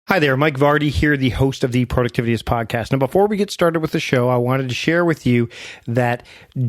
Hi there, Mike Vardy here, the host of the Productivityist podcast. Now, before we get started with the show, I wanted to share with you that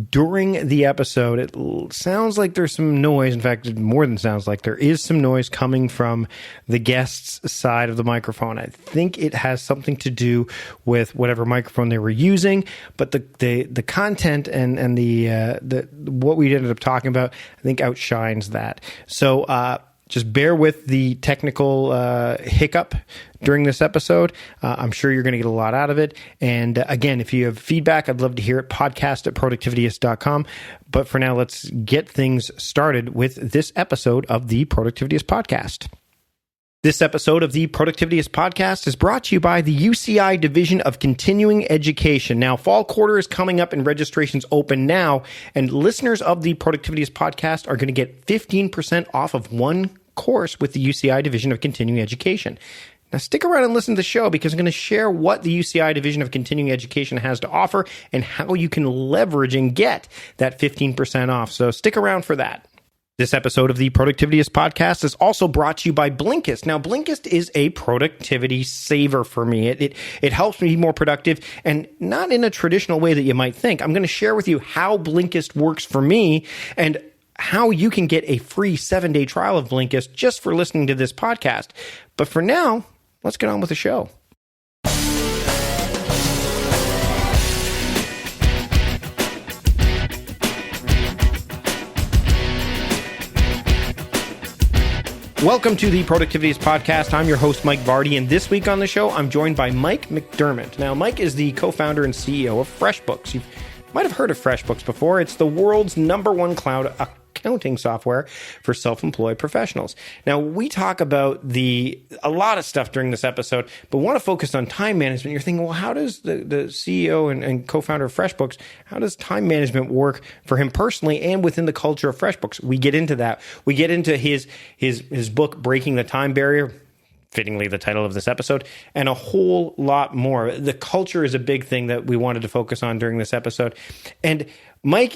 during the episode, it sounds like there's some noise. In fact, it more than sounds like there is some noise coming from the guest's side of the microphone. I think it has something to do with whatever microphone they were using, but the content and the what we ended up talking about, I think outshines that. So, just bear with the technical hiccup during this episode. I'm sure you're going to get a lot out of it. And again, if you have feedback, I'd love to hear it. podcast@productivityist.com. But for now, let's get things started with this episode of the Productivityist podcast. This episode of the Productivityist podcast is brought to you by the UCI Division of Continuing Education. Now, fall quarter is coming up and registrations open now, and listeners of the Productivityist podcast are going to get 15% off of one course with the UCI Division of Continuing Education. Now, stick around and listen to the show because I'm going to share what the UCI Division of Continuing Education has to offer and how you can leverage and get that 15% off. So stick around for that. This episode of the Productivityist podcast is also brought to you by Blinkist. Now, Blinkist is a productivity saver for me. It helps me be more productive, and not in a traditional way that you might think. I'm going to share with you how Blinkist works for me and how you can get a free 7-day trial of Blinkist just for listening to this podcast. But for now, let's get on with the show. Welcome to the Productivityist podcast. I'm your host, Mike Vardy, and this week on the show, I'm joined by Mike McDerment. Now, Mike is the co-founder and CEO of FreshBooks. You might have heard of FreshBooks before. It's the world's #1 cloud accounting software for self-employed professionals. Now, we talk about a lot of stuff during this episode, but want to focus on time management. You're thinking, well, how does the CEO and co-founder of FreshBooks, how does time management work for him personally and within the culture of FreshBooks? We get into that. We get into his book, Breaking the Time Barrier, fittingly the title of this episode, and a whole lot more. The culture is a big thing that we wanted to focus on during this episode. And Mike,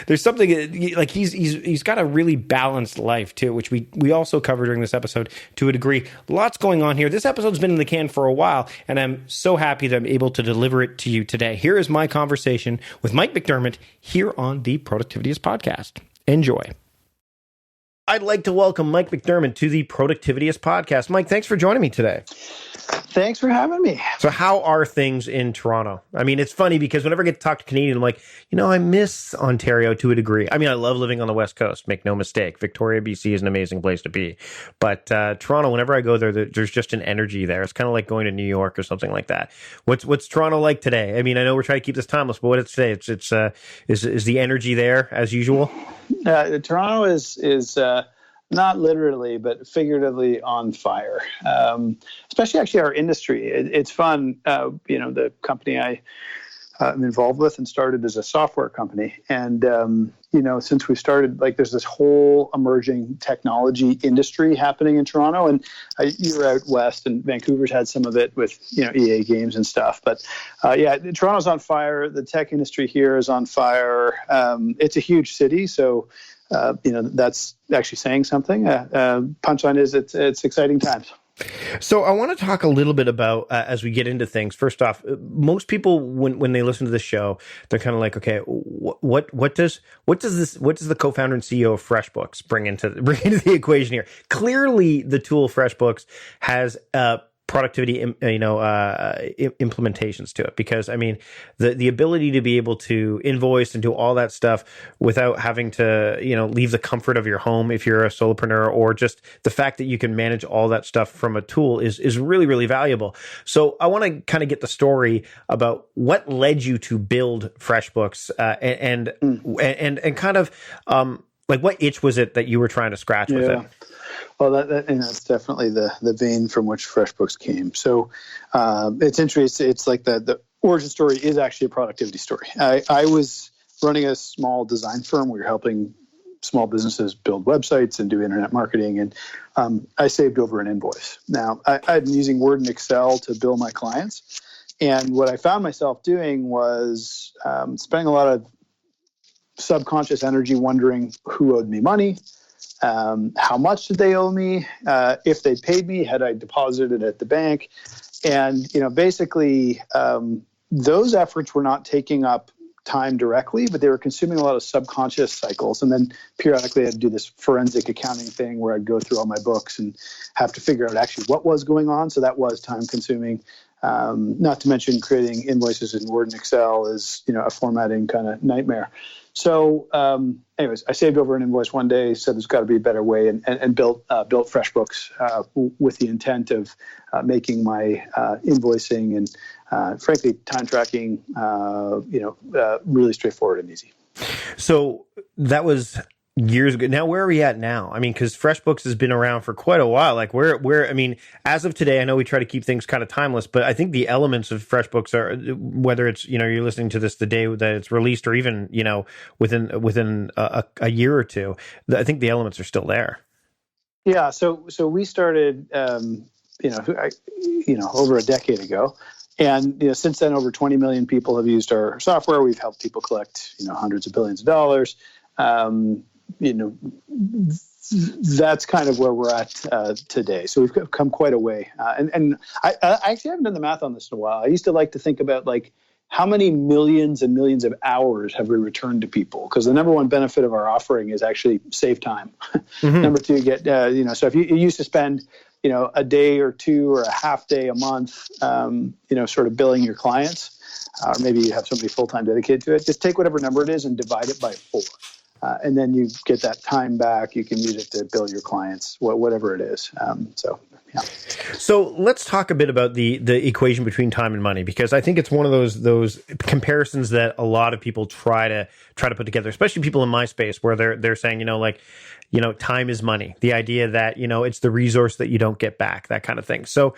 there's something like he's got a really balanced life too, which we also cover during this episode to a degree. Lots going on here. This episode's been in the can for a while, and I'm so happy that I'm able to deliver it to you today. Here is my conversation with Mike McDerment here on the Productivityist podcast. Enjoy. I'd like to welcome Mike McDerment to the Productivityist podcast. Mike, thanks for joining me today. Thanks for having me. So how are things in Toronto? I mean, it's funny because whenever I get to talk to Canadians, I'm like, I miss Ontario to a degree. I mean, I love living on the West Coast, make no mistake. Victoria, BC is an amazing place to be. But Toronto, whenever I go there, there's just an energy there. It's kind of like going to New York or something like that. What's Toronto like today? I mean, I know we're trying to keep this timeless, but what it's today? Is the energy there as usual? Toronto is not literally, but figuratively on fire, especially actually our industry. It's fun. The company I'm involved with and started as a software company. And, since we started, there's this whole emerging technology industry happening in Toronto. And you're out west, and Vancouver's had some of it with, EA games and stuff. But Toronto's on fire. The tech industry here is on fire. It's a huge city. So, that's actually saying something. Punchline is it's exciting times. So I want to talk a little bit about, as we get into things, first off, most people, when they listen to this show, they're kind of like, okay, what does the co-founder and CEO of FreshBooks bring into the equation here? Clearly the tool FreshBooks has, productivity, implementations to it, because I mean, the ability to be able to invoice and do all that stuff without having to, leave the comfort of your home if you're a solopreneur, or just the fact that you can manage all that stuff from a tool is really, really valuable. So I want to kind of get the story about what led you to build FreshBooks, and kind of, what itch was it that you were trying to scratch with it? Well, that's definitely the vein from which FreshBooks came. So it's interesting. It's like the origin story is actually a productivity story. I was running a small design firm. We were helping small businesses build websites and do internet marketing. And I saved over an invoice. Now, I'd been using Word and Excel to bill my clients. And what I found myself doing was spending a lot of subconscious energy wondering who owed me money, How much did they owe me? If they paid me, had I deposited at the bank? And, basically, those efforts were not taking up time directly, but they were consuming a lot of subconscious cycles. And then periodically I had to do this forensic accounting thing where I'd go through all my books and have to figure out actually what was going on. So that was time consuming. Not to mention creating invoices in Word and Excel is, a formatting kind of nightmare. So anyways, I saved over an invoice one day, said there's got to be a better way, and built FreshBooks with the intent of making my invoicing and frankly, time tracking, really straightforward and easy. So that was years ago. Now, where are we at now? I mean, because FreshBooks has been around for quite a while. Like I mean, as of today, I know we try to keep things kind of timeless, but I think the elements of FreshBooks are, whether it's, you're listening to this the day that it's released or even, within a year or two, I think the elements are still there. Yeah. So we started, over a decade ago. And since then, over 20 million people have used our software. We've helped people collect, hundreds of billions of dollars. That's kind of where we're at today. So we've come quite a way. And I actually haven't done the math on this in a while. I used to like to think about how many millions and millions of hours have we returned to people? Because the number one benefit of our offering is actually save time. Mm-hmm. Number two, get so if you used to spend a day or two or a half day a month, sort of billing your clients, or maybe you have somebody full-time dedicated to it. Just take whatever number it is and divide it by 4. And then you get that time back. You can use it to bill your clients, whatever it is. Yeah. So let's talk a bit about the equation between time and money, because I think it's one of those comparisons that a lot of people try to put together, especially people in my space, where they're saying, time is money. The idea that, it's the resource that you don't get back, that kind of thing. So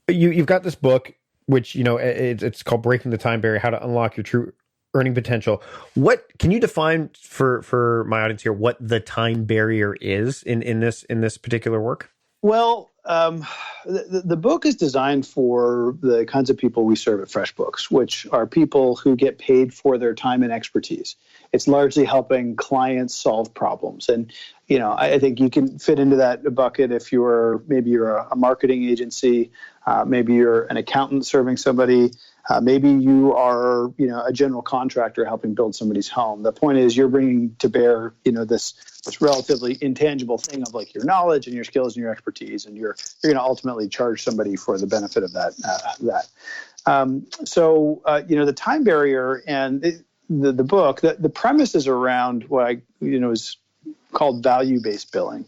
you've got this book, which, it's called Breaking the Time Barrier: How to Unlock Your True Earning Potential. What can you define for my audience here, what the time barrier is in this particular work? Well, the book is designed for the kinds of people we serve at FreshBooks, which are people who get paid for their time and expertise. It's largely helping clients solve problems. And, I think you can fit into that bucket if maybe you're a marketing agency, maybe you're an accountant serving somebody, maybe you are, a general contractor helping build somebody's home. The point is you're bringing to bear, this relatively intangible thing of your knowledge and your skills and your expertise, and you're going to ultimately charge somebody for the benefit of that. The time barrier and the book, the premise is around what is called value-based billing.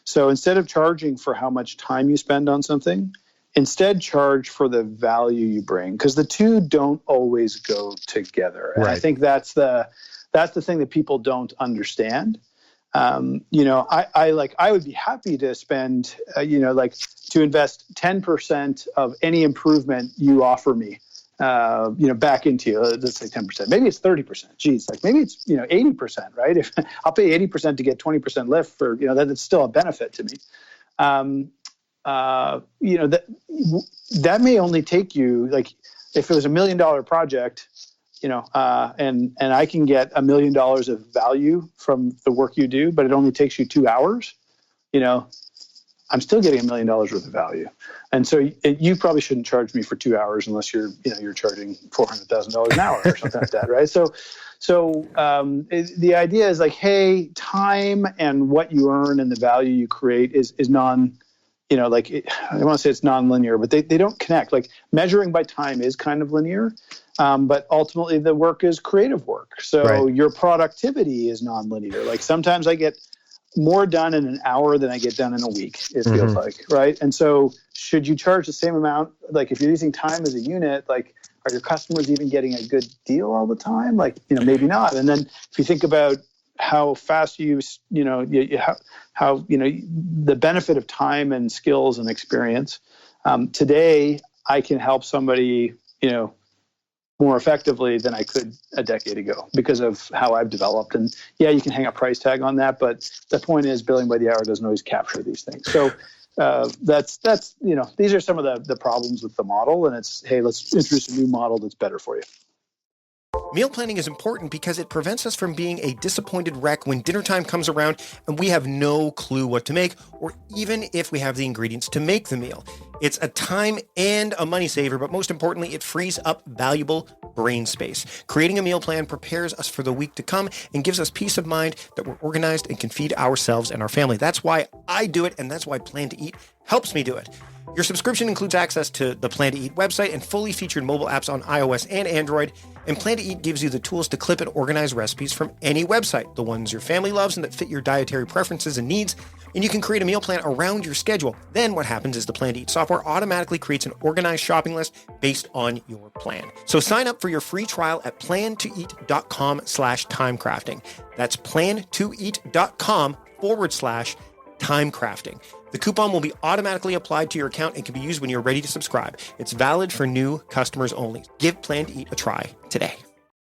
So instead of charging for how much time you spend on something, instead charge for the value you bring, because the two don't always go together. And I think that's the thing that people don't understand. I would be happy to spend, to invest 10% of any improvement you offer me, back into you. Let's say 10%. Maybe it's 30%. Geez, maybe it's 80%, right? If I'll pay 80% to get 20% lift for, that's still a benefit to me. That may only take you, if it was $1 million project, and I can get $1 million of value from the work you do, but it only takes you 2 hours, I'm still getting $1 million worth of value. And so you probably shouldn't charge me for 2 hours unless you're charging $400,000 an hour or something like that, right? So the idea is hey, time and what you earn and the value you create is non. I don't want to say it's non-linear, but they don't connect. Measuring by time is kind of linear, but ultimately the work is creative work. So your productivity is non-linear. Sometimes I get more done in an hour than I get done in a week, it feels like, right? And so should you charge the same amount? If you're using time as a unit, are your customers even getting a good deal all the time? Maybe not. And then if you think about how fast the benefit of time and skills and experience. Today, I can help somebody, more effectively than I could a decade ago because of how I've developed. And yeah, you can hang a price tag on that, but the point is billing by the hour doesn't always capture these things. So that's these are some of the problems with the model. And it's, hey, let's introduce a new model that's better for you. Meal planning is important because it prevents us from being a disappointed wreck when dinner time comes around and we have no clue what to make, or even if we have the ingredients to make the meal. It's a time and a money saver, but most importantly, it frees up valuable brain space. Creating a meal plan prepares us for the week to come and gives us peace of mind that we're organized and can feed ourselves and our family. That's why I do it, and that's why Plan to Eat helps me do it. Your subscription includes access to the Plan to Eat website and fully featured mobile apps on iOS and Android. And Plan to Eat gives you the tools to clip and organize recipes from any website, the ones your family loves and that fit your dietary preferences and needs. And you can create a meal plan around your schedule. Then what happens is the Plan to Eat software automatically creates an organized shopping list based on your plan. So sign up for your free trial at plantoeat.com/timecrafting. That's plantoeat.com/timecrafting. The coupon will be automatically applied to your account and can be used when you're ready to subscribe. It's valid for new customers only. Give Plan to Eat a try today.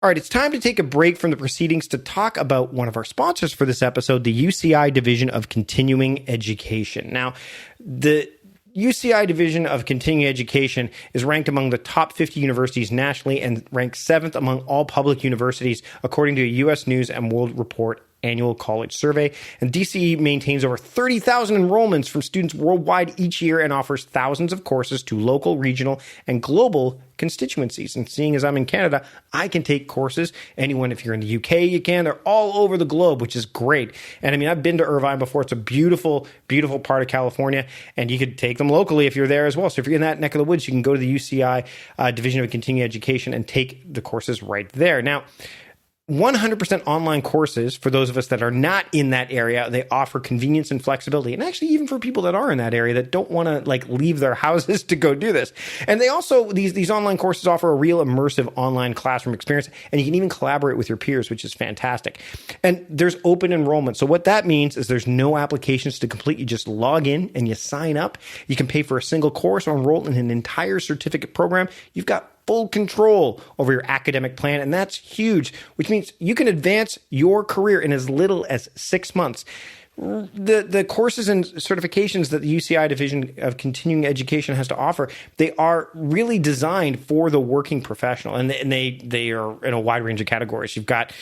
All right, it's time to take a break from the proceedings to talk about one of our sponsors for this episode, the UCI Division of Continuing Education. Now, the UCI Division of Continuing Education is ranked among the top 50 universities nationally and ranked 7th among all public universities, according to a U.S. News and World Report annual college survey. And DCE maintains over 30,000 enrollments from students worldwide each year and offers thousands of courses to local, regional, and global constituencies. And seeing as I'm in Canada, I can take courses. Anyone, if you're in the UK, you can. They're all over the globe, which is great. And I mean, I've been to Irvine before. It's a beautiful, beautiful part of California, and you could take them locally if you're there as well. So if you're in that neck of the woods, you can go to the UCI Division of Continuing Education and take the courses right there. Now, 100% online courses for those of us that are not in that area. They offer convenience and flexibility. And actually, even for people that are in that area that don't want to leave their houses to go do this. And they also, these online courses offer a real immersive online classroom experience. And you can even collaborate with your peers, which is fantastic. And there's open enrollment. So what that means is there's no applications to complete. You just log in and you sign up. You can pay for a single course or enroll in an entire certificate program. You've got full control over your academic plan, and that's huge, which means you can advance your career in as little as 6 months. The courses and certifications that the UCI Division of Continuing Education has to offer, they are really designed for the working professional, and they are in a wide range of categories. You've got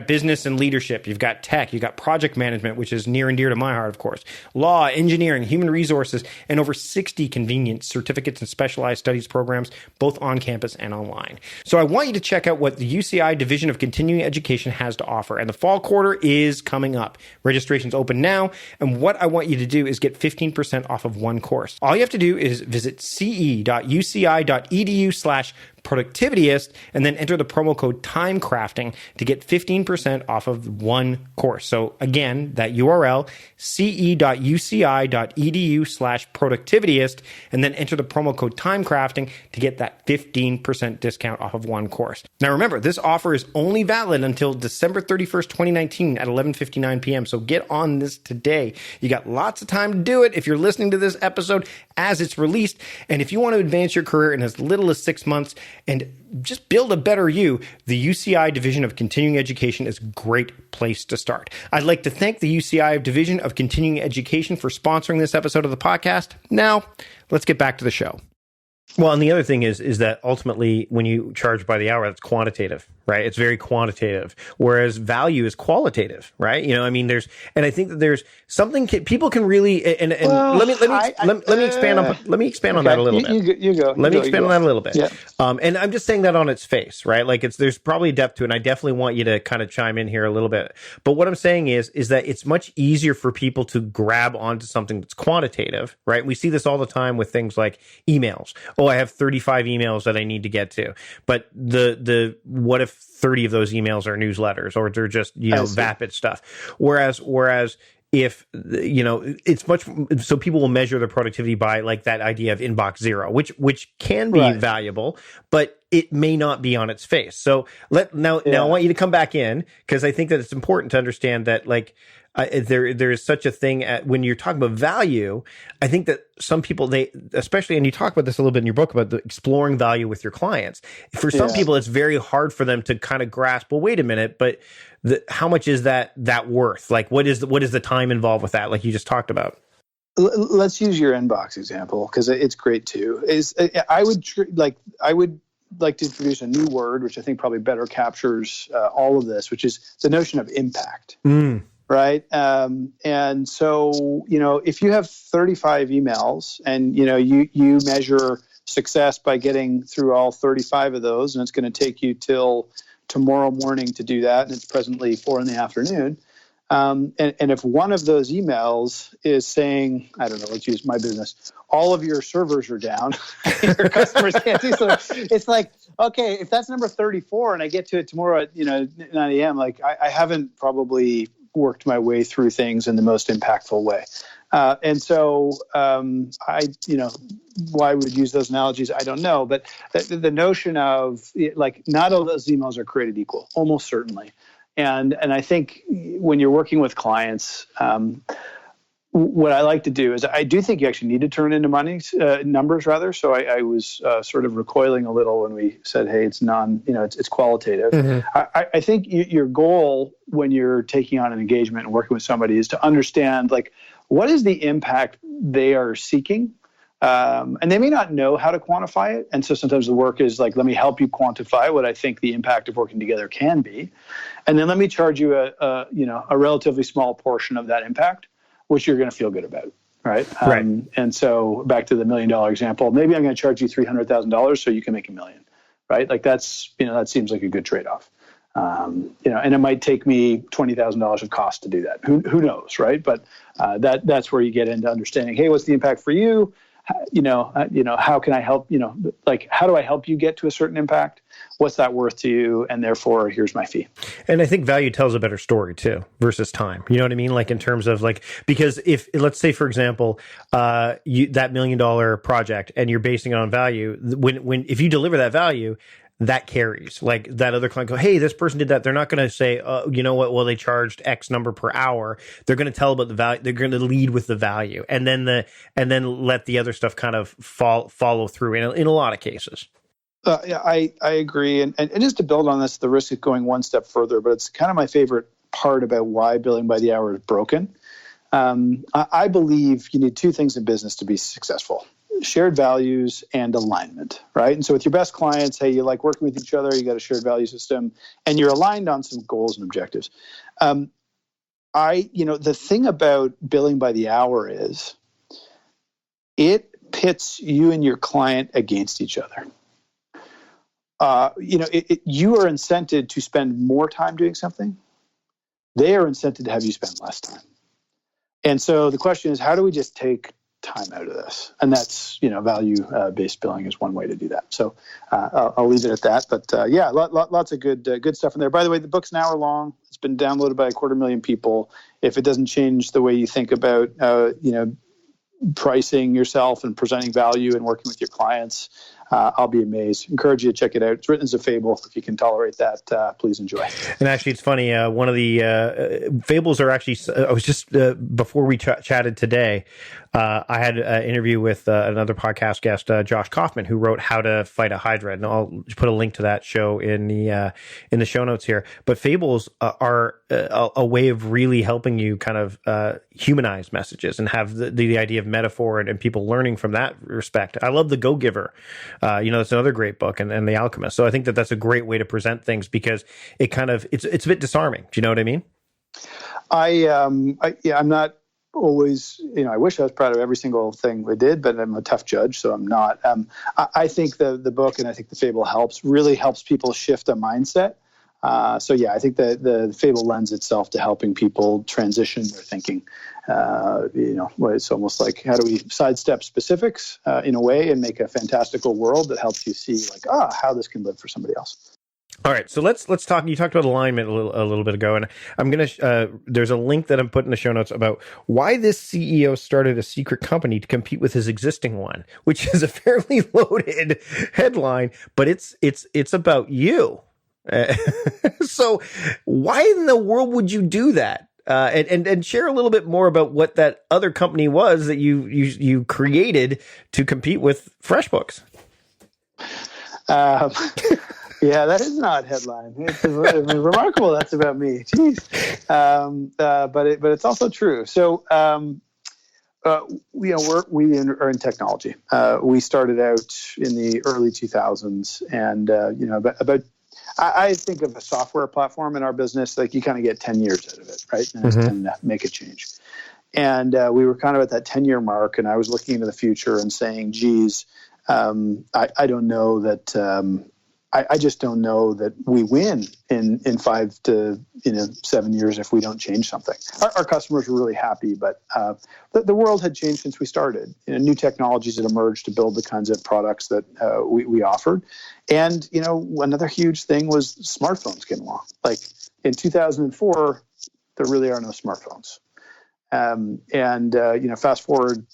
business and leadership, you've got tech, you've got project management, which is near and dear to my heart, of course, law, engineering, human resources, and over 60 convenient certificates and specialized studies programs, both on campus and online. So I want you to check out what the UCI Division of Continuing Education has to offer, and the fall quarter is coming up. Registration's open now, and what I want you to do is get 15% off of one course. All you have to do is visit ce.uci.edu/productivityist and then enter the promo code TIMECRAFTING to get 15% off of one course. So again, that URL, ce.uci.edu/productivityist, and then enter the promo code TIMECRAFTING to get that 15% discount off of one course. Now remember, this offer is only valid until December 31st, 2019 at 11:59 p.m. So get on this today. You got lots of time to do it if you're listening to this episode as it's released. And if you want to advance your career in as little as 6 months and just build a better you, the UCI Division of Continuing Education is a great place to start. I'd like to thank the UCI Division of Continuing Education for sponsoring this episode of the podcast. Now, let's get back to the show. Well, and the other thing is that ultimately when you charge by the hour, that's quantitative, right? It's very quantitative, whereas value is qualitative, right? You know, I mean, and I think that there's something people can really, and well, let me expand on that a little bit. You go. Let me expand on that a little bit. Yeah. And I'm just saying that on its face, right? Like there's probably depth to it, and I definitely want you to kind of chime in here a little bit. But what I'm saying is that it's much easier for people to grab onto something that's quantitative, right? We see this all the time with things like emails. Oh, I have 35 emails that I need to get to. But what if 30 of those emails are newsletters or they're just, vapid stuff? Whereas if, it's much, so people will measure their productivity by like that idea of inbox zero, which can be valuable, but it may not be on its face. So now I want you to come back in, because I think that it's important to understand that there is such a thing when you're talking about value. I think that some people, especially, and you talk about this a little bit in your book about exploring value with your clients. For some people, it's very hard for them to kind of grasp, well, wait a minute, but how much is that worth? Like, what is the time involved with that? Like you just talked about. Let's use your inbox example, because it's great too. I would like to introduce a new word, which I think probably better captures all of this, which is the notion of impact. Right. And so, if you have 35 emails and, you measure success by getting through all 35 of those, and it's going to take you till tomorrow morning to do that, and it's presently 4 p.m. And if one of those emails is saying, I don't know, let's use my business, all of your servers are down, your customers can't do something. It's like, okay, if that's number 34 and I get to it tomorrow at 9 a.m., like I haven't probably worked my way through things in the most impactful way. And so why we would use those analogies, I don't know. But the notion of like not all those emails are created equal, almost certainly. And I think when you're working with clients, what I like to do is I do think you actually need to turn into numbers rather. So I was sort of recoiling a little when we said, hey, it's it's qualitative. Mm-hmm. I think your goal when you're taking on an engagement and working with somebody is to understand like what is the impact they are seeking. And they may not know how to quantify it. And so sometimes the work is like, let me help you quantify what I think the impact of working together can be. And then let me charge you a relatively small portion of that impact, which you're going to feel good about. Right. Right. And so back to the $1 million example, maybe I'm going to charge you $300,000 so you can make $1 million. Right. Like that seems like a good trade-off. And it might take me $20,000 of cost to do that. Who knows? Right. But that's where you get into understanding, hey, what's the impact for you? How can I help, how do I help you get to a certain impact? What's that worth to you? And therefore, here's my fee. And I think value tells a better story too, versus time. You know what I mean? Like in terms of like, because if, let's say, for example, that $1 million project and you're basing it on value, if you deliver that value, that carries. Like that other client go, hey, this person did that. They're not going to say, you know what? Well, they charged X number per hour. They're going to tell about the value. They're going to lead with the value, and then let the other stuff kind of follow through in a lot of cases. Yeah, I agree. And just to build on this, the risk of going one step further, but it's kind of my favorite part about why billing by the hour is broken. I believe you need two things in business to be successful: shared values and alignment, right? And so with your best clients, hey, you like working with each other, you got a shared value system, and you're aligned on some goals and objectives. The thing about billing by the hour is it pits you and your client against each other. You are incented to spend more time doing something. They are incented to have you spend less time. And so the question is, how do we just take time out of this? And that's, value-based billing is one way to do that. So I'll leave it at that. But lots of good stuff in there. By the way, the book's an hour long. It's been downloaded by 250,000 people. If it doesn't change the way you think about, pricing yourself and presenting value and working with your clients, I'll be amazed. Encourage you to check it out. It's written as a fable. If you can tolerate that, please enjoy. And actually, it's funny. One of the fables are actually, I was just, before we chatted today, I had an interview with another podcast guest, Josh Kaufman, who wrote How to Fight a Hydra. And I'll put a link to that show in the show notes here. But fables are a way of really helping you kind of humanize messages and have the idea of metaphor and people learning from that respect. I love The Go-Giver. That's another great book, and The Alchemist. So I think that's a great way to present things because it kind of it's a bit disarming. Do you know what I mean? I'm not always, I wish I was proud of every single thing we did, but I'm a tough judge, so I'm not. I think the book and I think the fable really helps people shift a mindset. I think the fable lends itself to helping people transition their thinking. It's almost like, how do we sidestep specifics in a way and make a fantastical world that helps you see how this can live for somebody else. All right, so let's talk. You talked about alignment a little bit ago, and I'm gonna. There's a link that I'm putting in the show notes about why this CEO started a secret company to compete with his existing one, which is a fairly loaded headline, but it's about you. So why in the world would you do that? And share a little bit more about what that other company was that you created to compete with FreshBooks. Yeah, that is an odd headline. It's remarkable. That's about me. Jeez. But it's also true. So We are in technology. We started out in the early 2000s, and about I think of a software platform in our business, like you kind of get 10 years out of it, right? And it's time to make a change. And we were kind of at that 10-year mark, and I was looking into the future and saying, geez, I don't know that I just don't know that we win in 5 to 7 years if we don't change something. Our customers were really happy, but the world had changed since we started. New technologies had emerged to build the kinds of products that we offered. And another huge thing was smartphones came along. Like in 2004, there really are no smartphones. Fast forward,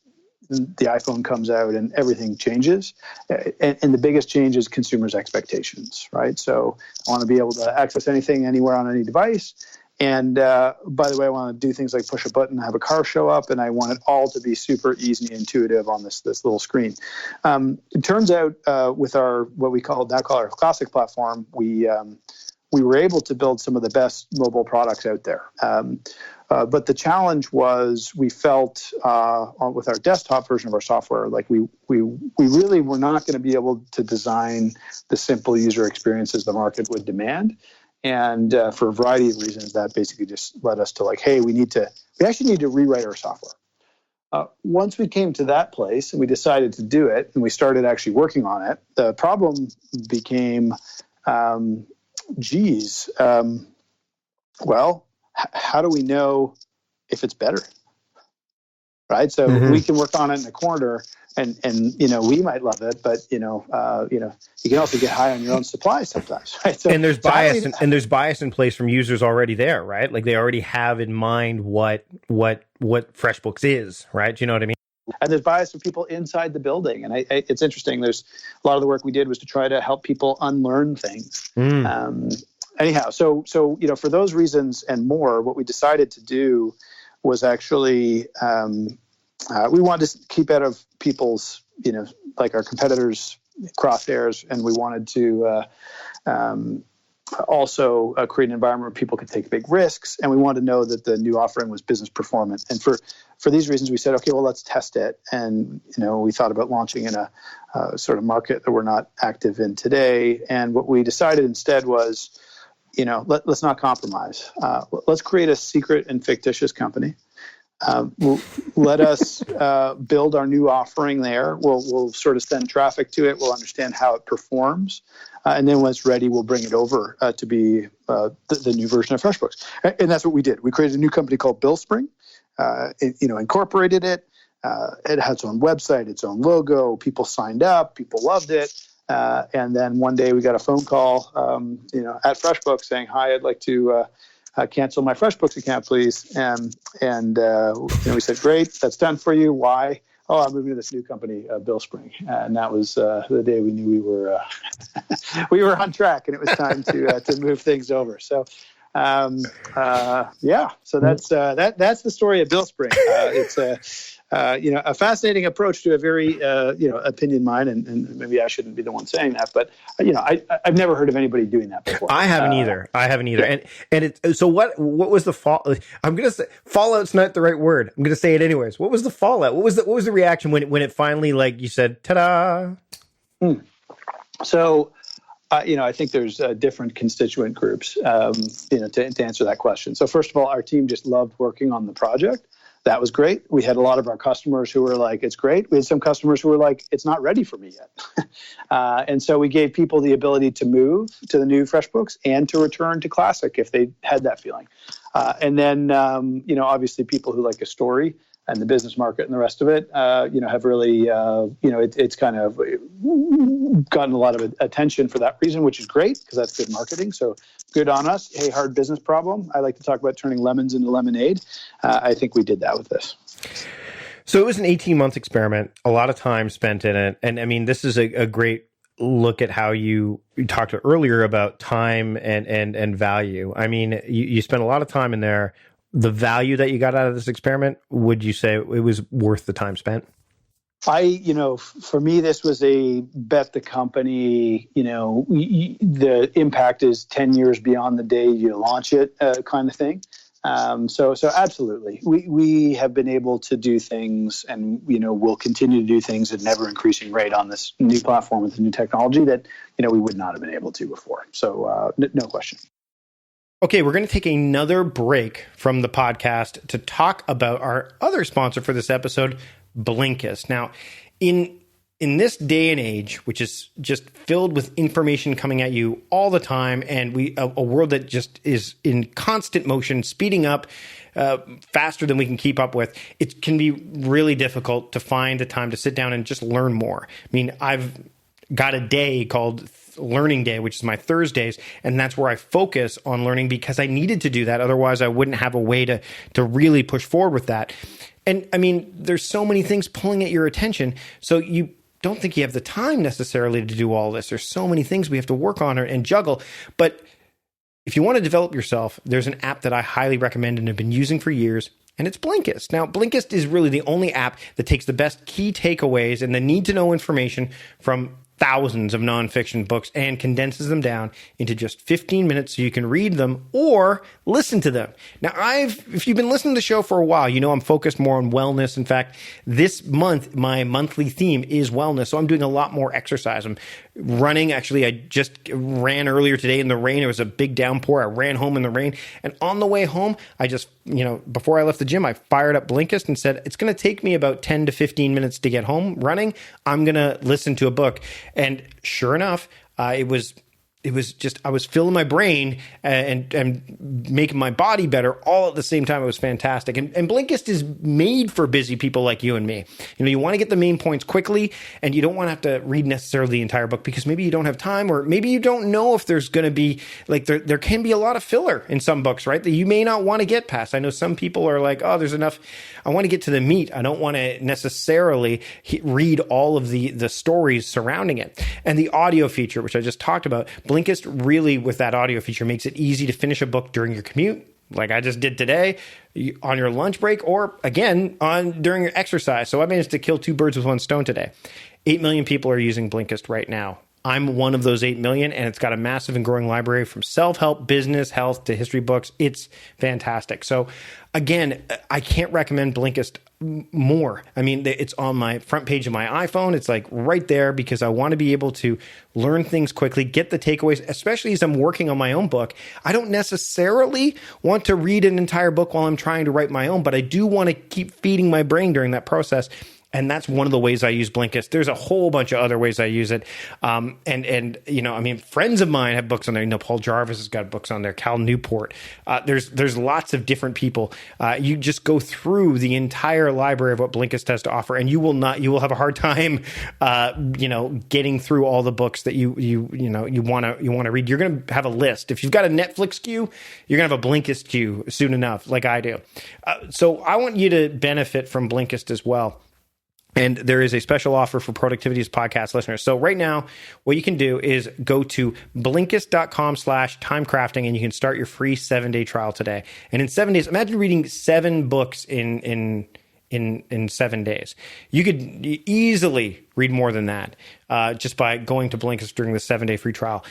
the iPhone comes out and everything changes. And the biggest change is consumers' expectations, right? So I want to be able to access anything, anywhere on any device. And by the way, I want to do things like push a button, have a car show up, and I want it all to be super easy and intuitive on this little screen. It turns out with our what we call our classic platform, we were able to build some of the best mobile products out there. But the challenge was we felt with our desktop version of our software, like we really were not going to be able to design the simple user experiences the market would demand. And for a variety of reasons, that basically just led us to like, hey, we actually need to rewrite our software. Once we came to that place and we decided to do it and we started actually working on it, the problem became, how do we know if it's better? Right. So we can work on it in the corner and we might love it, but you can also get high on your own supply sometimes. Right. So, and there's bias and there's bias in place from users already there, right? Like they already have in mind what FreshBooks is, right? Do you know what I mean? And there's bias from people inside the building. And it's interesting. There's a lot of the work we did was to try to help people unlearn things. Anyhow, so for those reasons and more, what we decided to do was actually we wanted to keep out of people's, like our competitors' crosshairs, and we wanted to also create an environment where people could take big risks, and we wanted to know that the new offering was business performant. And for these reasons, we said, okay, well, let's test it. And we thought about launching in a sort of market that we're not active in today. And what we decided instead was, let's not compromise. Let's create a secret and fictitious company. Let us build our new offering there. We'll sort of send traffic to it. We'll understand how it performs. And then when it's ready, we'll bring it over to be the new version of FreshBooks. And that's what we did. We created a new company called BillSpring, incorporated it. It had its own website, its own logo. People signed up. People loved it. And then one day we got a phone call, at FreshBooks saying, "Hi, I'd like to cancel my FreshBooks account, please." And we said, "Great, that's done for you. Why?" "Oh, I'm moving to this new company, BillSpring." And that was the day we knew we were we were on track, and it was time to move things over. So. So that's the story of BillSpring. It's a fascinating approach to a very opinion mine, and maybe I shouldn't be the one saying that, but I've never heard of anybody doing that before. I haven't either. Yeah. And so what was the fall? I'm gonna say fallout's not the right word. I'm gonna say it anyways. What was the fallout? What was the reaction when it finally, like you said, ta-da? So. I think there's different constituent groups, to answer that question. So first of all, our team just loved working on the project. That was great. We had a lot of our customers who were like, "It's great." We had some customers who were like, "It's not ready for me yet." And so we gave people the ability to move to the new FreshBooks and to return to Classic if they had that feeling. And then, obviously people who like a story and the business market and the rest of it, have really, it's kind of gotten a lot of attention for that reason, which is great because that's good marketing. So good on us. Hey, hard business problem. I like to talk about turning lemons into lemonade. I think we did that with this. So it was an 18-month experiment, a lot of time spent in it. And I mean, this is a great look at how you talked earlier about time and value. I mean, you spent a lot of time in there. The value that you got out of this experiment, would you say it was worth the time spent? For me, this was a bet the company, the impact is 10 years beyond the day you launch it kind of thing. So absolutely, we have been able to do things, and we'll continue to do things at an ever increasing rate on this new platform with the new technology that we would not have been able to before. So no question. Okay, we're going to take another break from the podcast to talk about our other sponsor for this episode, Blinkist. Now, in this day and age, which is just filled with information coming at you all the time, and a world that just is in constant motion, speeding up faster than we can keep up with, it can be really difficult to find the time to sit down and just learn more. I mean, I've got a day called Learning Day, which is my Thursdays, and that's where I focus on learning because I needed to do that. Otherwise, I wouldn't have a way to really push forward with that. And I mean, there's so many things pulling at your attention, so you don't think you have the time necessarily to do all this. There's so many things we have to work on and juggle. But if you want to develop yourself, there's an app that I highly recommend and have been using for years, and it's Blinkist. Now, Blinkist is really the only app that takes the best key takeaways and the need-to-know information from thousands of nonfiction books and condenses them down into just 15 minutes so you can read them or listen to them. Now, if you've been listening to the show for a while, I'm focused more on wellness. In fact, this month, my monthly theme is wellness. So I'm doing a lot more exercise. I'm running. Actually, I just ran earlier today in the rain. It was a big downpour. I ran home in the rain. And on the way home, I just, before I left the gym, I fired up Blinkist and said, it's going to take me about 10 to 15 minutes to get home running. I'm going to listen to a book. And sure enough, it was just, I was filling my brain and making my body better all at the same time. It was fantastic. And Blinkist is made for busy people like you and me. You want to get the main points quickly, and you don't want to have to read necessarily the entire book because maybe you don't have time, or maybe you don't know if there's going to be, like, there can be a lot of filler in some books, right? That you may not want to get past. I know some people are like, oh, there's enough. I want to get to the meat. I don't want to necessarily read all of the stories surrounding it. And the audio feature, which I just talked about, Blinkist really, with that audio feature, makes it easy to finish a book during your commute, like I just did today, on your lunch break, or again, during your exercise. So I managed to kill two birds with one stone today. 8 million people are using Blinkist right now. I'm one of those 8 million, and it's got a massive and growing library from self-help, business, health to history books. It's fantastic. So again, I can't recommend Blinkist more. I mean, it's on my front page of my iPhone. It's like right there because I want to be able to learn things quickly, get the takeaways, especially as I'm working on my own book. I don't necessarily want to read an entire book while I'm trying to write my own, but I do want to keep feeding my brain during that process. And that's one of the ways I use Blinkist. There's a whole bunch of other ways I use it. Friends of mine have books on there. Paul Jarvis has got books on there. Cal Newport. There's lots of different people. You just go through the entire library of what Blinkist has to offer, and you will have a hard time, getting through all the books that you want to read. You're going to have a list. If you've got a Netflix queue, you're going to have a Blinkist queue soon enough, like I do. So I want you to benefit from Blinkist as well. And there is a special offer for Productivity's podcast listeners. So right now, what you can do is go to Blinkist.com/timecrafting, and you can start your free 7-day trial today. And in 7 days, imagine reading 7 books in 7 days. You could easily read more than that just by going to Blinkist during the 7-day free trial.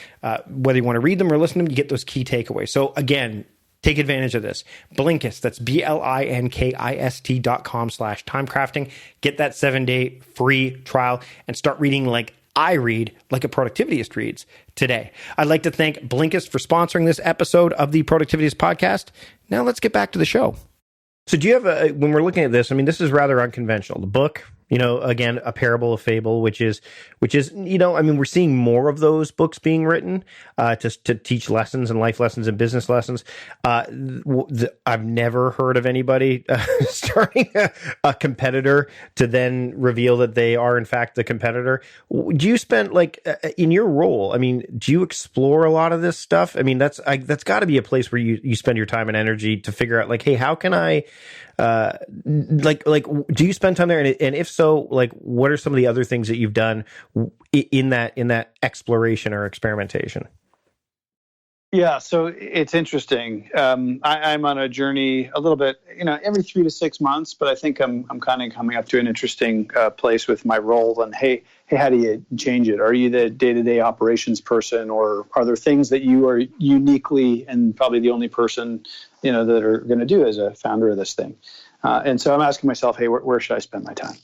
Whether you want to read them or listen to them, you get those key takeaways. So again, take advantage of this. Blinkist, that's Blinkist.com/timecrafting. Get that 7-day free trial and start reading like I read, like a productivityist reads today. I'd like to thank Blinkist for sponsoring this episode of the Productivityist podcast. Now let's get back to the show. So do you have when we're looking at this, I mean, this is rather unconventional. The book, again, a parable, a fable, which is, we're seeing more of those books being written to teach lessons and life lessons and business lessons. I've never heard of anybody starting a competitor to then reveal that they are in fact the competitor. Do you spend in your role? I mean, do you explore a lot of this stuff? I mean, that's got to be a place where you spend your time and energy to figure out hey, how can I do you spend time there? And if so, what are some of the other things that you've done in that exploration or experimentation? Yeah, so it's interesting. I'm on a journey a little bit, every 3 to 6 months, but I think I'm kind of coming up to an interesting place with my role. And hey, hey, how do you change it? Are you the day-to-day operations person, or are there things that you are uniquely and probably the only person, that are going to do as a founder of this thing? And so I'm asking myself, hey, where should I spend my time?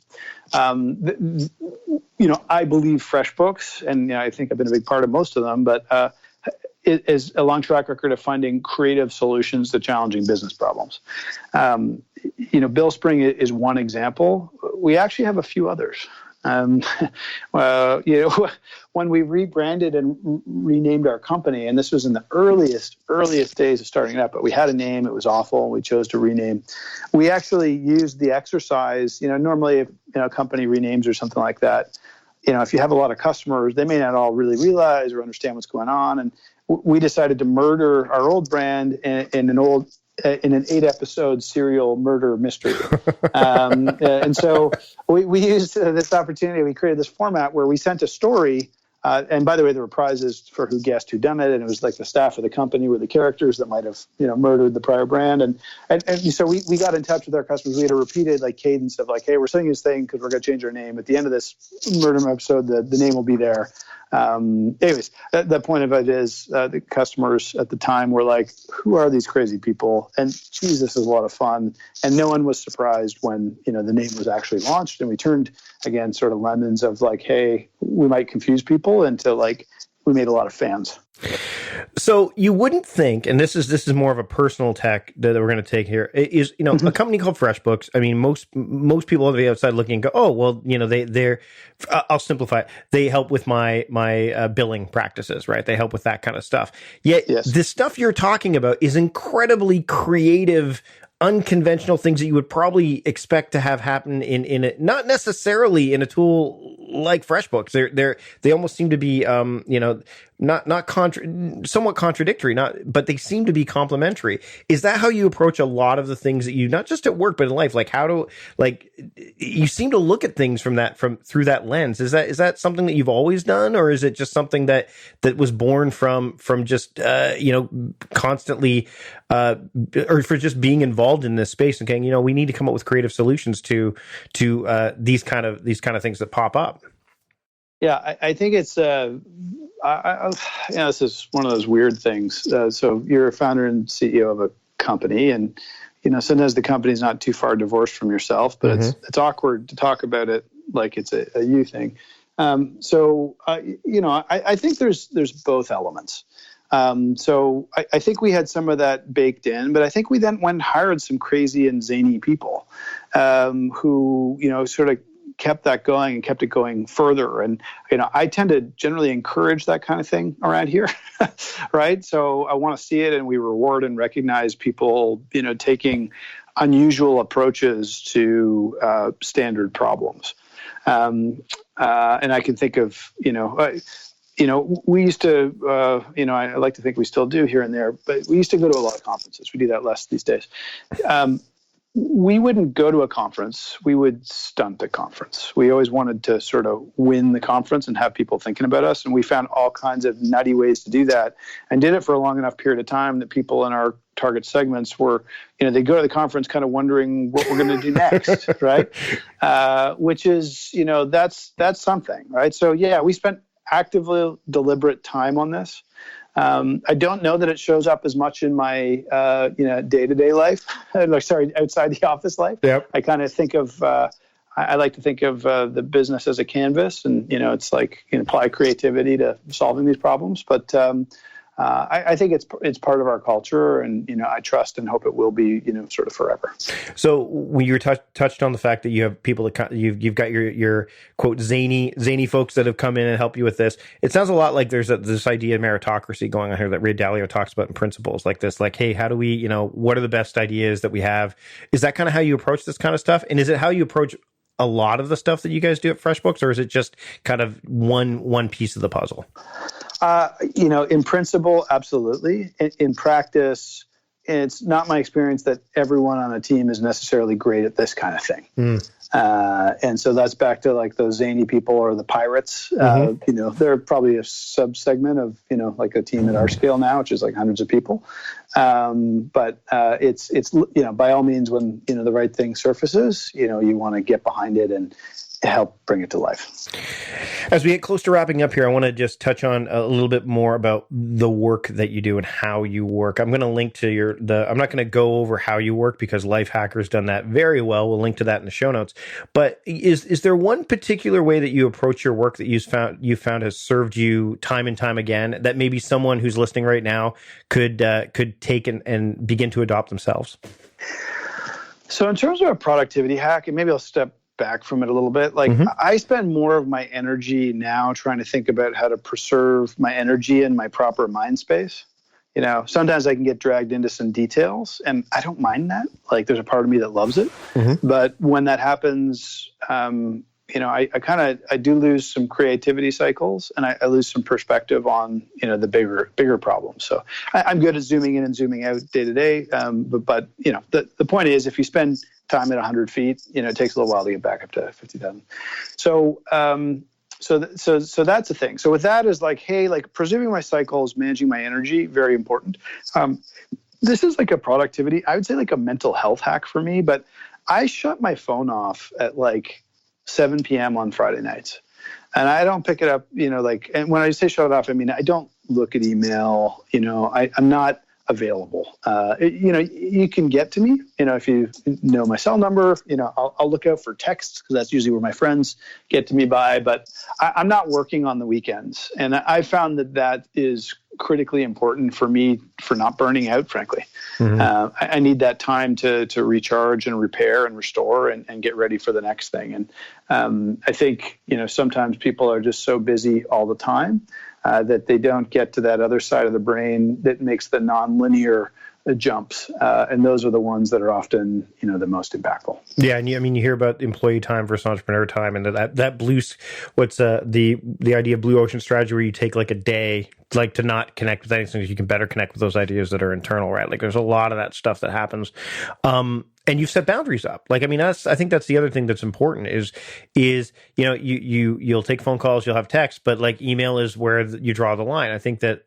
I believe FreshBooks, and I think I've been a big part of most of them, but it is a long track record of finding creative solutions to challenging business problems. Bill Spring is one example. We actually have a few others. When we rebranded and renamed our company, and this was in the earliest days of starting it up, but we had a name, it was awful, and we chose to rename. We actually used the exercise, normally if a company renames or something like that, if you have a lot of customers, they may not all really realize or understand what's going on. And we decided to murder our old brand in an 8-episode serial murder mystery. And so we used this opportunity. We created this format where we sent a story. And by the way, there were prizes for who guessed who done it. And it was like the staff of the company were the characters that might have, murdered the prior brand. And so we got in touch with our customers. We had a repeated cadence of hey, we're sending this thing because we're going to change our name. At the end of this murder episode, the name will be there. Anyways, the point of it is the customers at the time were like, who are these crazy people? And geez, this is a lot of fun. And no one was surprised when, the name was actually launched. And we turned, again, sort of lemons of hey, we might confuse people into we made a lot of fans. So you wouldn't think, and this is more of a personal tech that we're going to take here, is a company called FreshBooks. I mean, most people on the outside looking go, oh well, they're I'll simplify it. They help with my billing practices, right? They help with that kind of stuff. Yet the stuff you're talking about is incredibly creative, unconventional things that you would probably expect to have happen in a, not necessarily in a tool like FreshBooks. They almost seem to be somewhat contradictory, but they seem to be complementary. Is that how you approach a lot of the things that you, not just at work but in life? You seem to look at things through that lens. Is that something that you've always done, or is it just something that was born from just constantly or for just being involved in this space and saying, we need to come up with creative solutions to these kind of things that pop up? Yeah, I think it's this is one of those weird things. So you're a founder and CEO of a company, and sometimes the company's not too far divorced from yourself, but it's awkward to talk about it like it's a you thing. I think there's both elements. So I think we had some of that baked in, but I think we then went and hired some crazy and zany people who sort of kept that going and kept it going further. And, I tend to generally encourage that kind of thing around here, right? So I want to see it, and we reward and recognize people, taking unusual approaches to standard problems. And I can think of, we used to, I like to think we still do here and there, but we used to go to a lot of conferences. We do that less these days. We wouldn't go to a conference. We would stunt a conference. We always wanted to sort of win the conference and have people thinking about us. And we found all kinds of nutty ways to do that, and did it for a long enough period of time that people in our target segments were, they go to the conference kind of wondering what we're going to do next, right? Which is, that's something, right? So yeah, we spent actively deliberate time on this. I don't know that it shows up as much in my day-to-day life. Outside the office life. Yep. I kind of think of I like to think of the business as a canvas, and it's apply creativity to solving these problems. But I think it's part of our culture, and I trust and hope it will be sort of forever. So when you touched on the fact that you have people that you've got your quote zany folks that have come in and help you with this, it sounds a lot like there's this idea of meritocracy going on here that Ray Dalio talks about in Principles, like this, hey, how do we what are the best ideas that we have? Is that kind of how you approach this kind of stuff, and is it how you approach a lot of the stuff that you guys do at FreshBooks, or is it just kind of one piece of the puzzle? In principle, absolutely. In practice, it's not my experience that everyone on a team is necessarily great at this kind of thing. And so that's back to those zany people or the pirates. They're probably a subsegment of, a team at our scale now, which is hundreds of people. But it's by all means, when, the right thing surfaces, you want to get behind it and help bring it to life. As we get close to wrapping up here, I want to just touch on a little bit more about the work that you do and how you work. I'm going to link to I'm not going to go over how you work because Lifehacker's done that very well. We'll link to that in the show notes. But is there one particular way that you approach your work that you found has served you time and time again that maybe someone who's listening right now could take and begin to adopt themselves? So in terms of a productivity hack, and maybe I'll step back from it a little bit. Like I spend more of my energy now trying to think about how to preserve my energy in my proper mind space. You know, sometimes I can get dragged into some details and I don't mind that. Like there's a part of me that loves it. But when that happens, you know, I do lose some creativity cycles and I lose some perspective on, you know, the bigger problems. So I'm good at zooming in and zooming out day to day. But you know, the point is if you spend time at 100 feet, you know, it takes a little while to get back up to 50,000. So that's the thing. So with that is like, hey, like preserving my cycles, managing my energy, very important. This is like a productivity, I would say like a mental health hack for me, but I shut my phone off at like 7 p.m. on Friday nights. And I don't pick it up, you know, like, and when I say shut it off, I mean, I don't look at email, you know, I'm not available. You know, you can get to me, you know, if you know my cell number, you know, I'll look out for texts because that's usually where my friends get to me by, but I'm not working on the weekends. And I found that is critically important for me for not burning out, frankly. I need that time to recharge and repair and restore and get ready for the next thing. And I think, you know, sometimes people are just so busy all the time that they don't get to that other side of the brain that makes the nonlinear jumps. And those are the ones that are often, you know, the most impactful. Yeah. And you hear about employee time versus entrepreneur time and that blue, the idea of blue ocean strategy where you take like a day, like to not connect with anything, so you can better connect with those ideas that are internal, right? Like there's a lot of that stuff that happens. And you've set boundaries up. Like, I mean, I think that's the other thing that's important is, you know, you'll take phone calls, you'll have text, but like email is where you draw the line. I think that,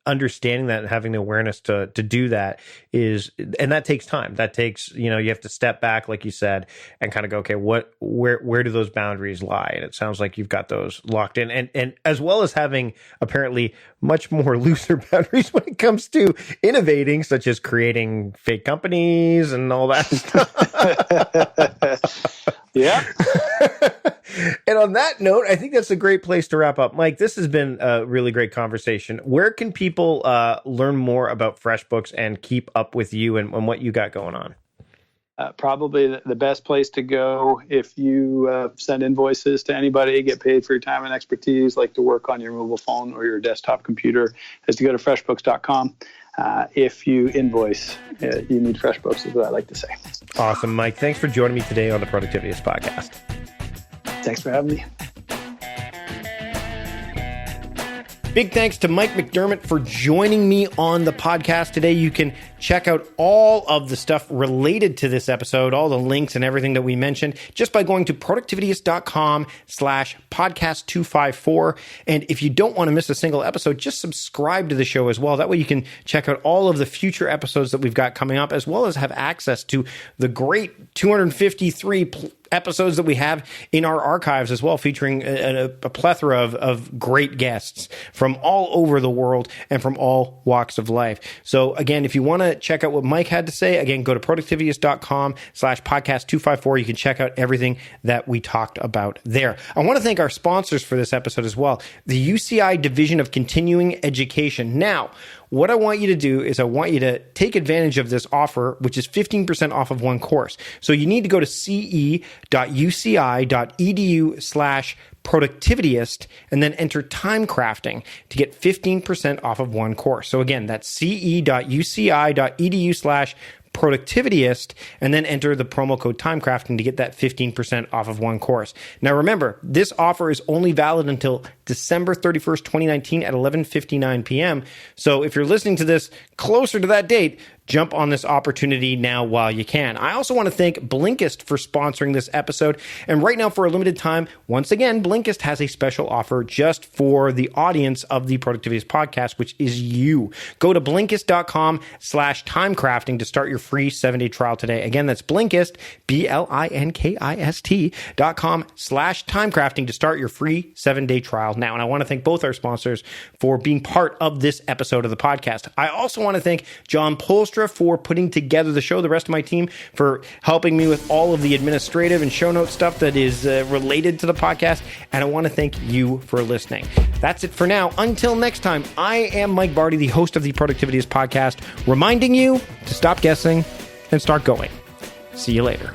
understanding that and having the awareness to do that and that takes time. That takes, you know, you have to step back, like you said, and kind of go, okay, where do those boundaries lie? And it sounds like you've got those locked in and as well as having apparently much more looser boundaries when it comes to innovating, such as creating fake companies and all that stuff. Yeah. And on that note, I think that's a great place to wrap up. Mike, this has been a really great conversation. Where can people learn more about FreshBooks and keep up with you and what you got going on? Probably the best place to go if you send invoices to anybody, get paid for your time and expertise, like to work on your mobile phone or your desktop computer, is to go to freshbooks.com. If you invoice, you need FreshBooks, is what I like to say. Awesome, Mike. Thanks for joining me today on the Productivityist Podcast. Thanks for having me. Big thanks to Mike McDerment for joining me on the podcast today. You can check out all of the stuff related to this episode, all the links and everything that we mentioned, just by going to productivityist.com/podcast254. And if you don't want to miss a single episode, just subscribe to the show as well. That way you can check out all of the future episodes that we've got coming up, as well as have access to the great 253 episodes that we have in our archives as well, featuring a plethora of great guests from all over the world and from all walks of life. So again, if you want to check out what Mike had to say, again, go to productivityist.com/podcast254. You can check out everything that we talked about there. I want to thank our sponsors for this episode as well, the UCI Division of Continuing Education. Now, what I want you to do is I want you to take advantage of this offer, which is 15% off of one course. So you need to go to ce.uci.edu/productivityist and then enter time crafting to get 15% off of one course. So again, that's ce.uci.edu/productivityist and then enter the promo code timecrafting to get that 15% off of one course. Now remember, this offer is only valid until December 31st, 2019 at 11:59 p.m. So if you're listening to this closer to that date, jump on this opportunity now while you can. I also want to thank Blinkist for sponsoring this episode. And right now, for a limited time, once again, Blinkist has a special offer just for the audience of the Productivityist podcast, which is you. Go to Blinkist.com/timecrafting to start your free 7-day trial today. Again, that's Blinkist, Blinkist.com/timecrafting to start your free 7-day trial now. And I want to thank both our sponsors for being part of this episode of the podcast. I also want to thank John Polstra for putting together the show, the rest of my team for helping me with all of the administrative and show note stuff that is related to the podcast. And I want to thank you for listening. That's it for now. Until next time, I am Mike Barty, the host of the Productivityist podcast, reminding you to stop guessing and start going. See you later.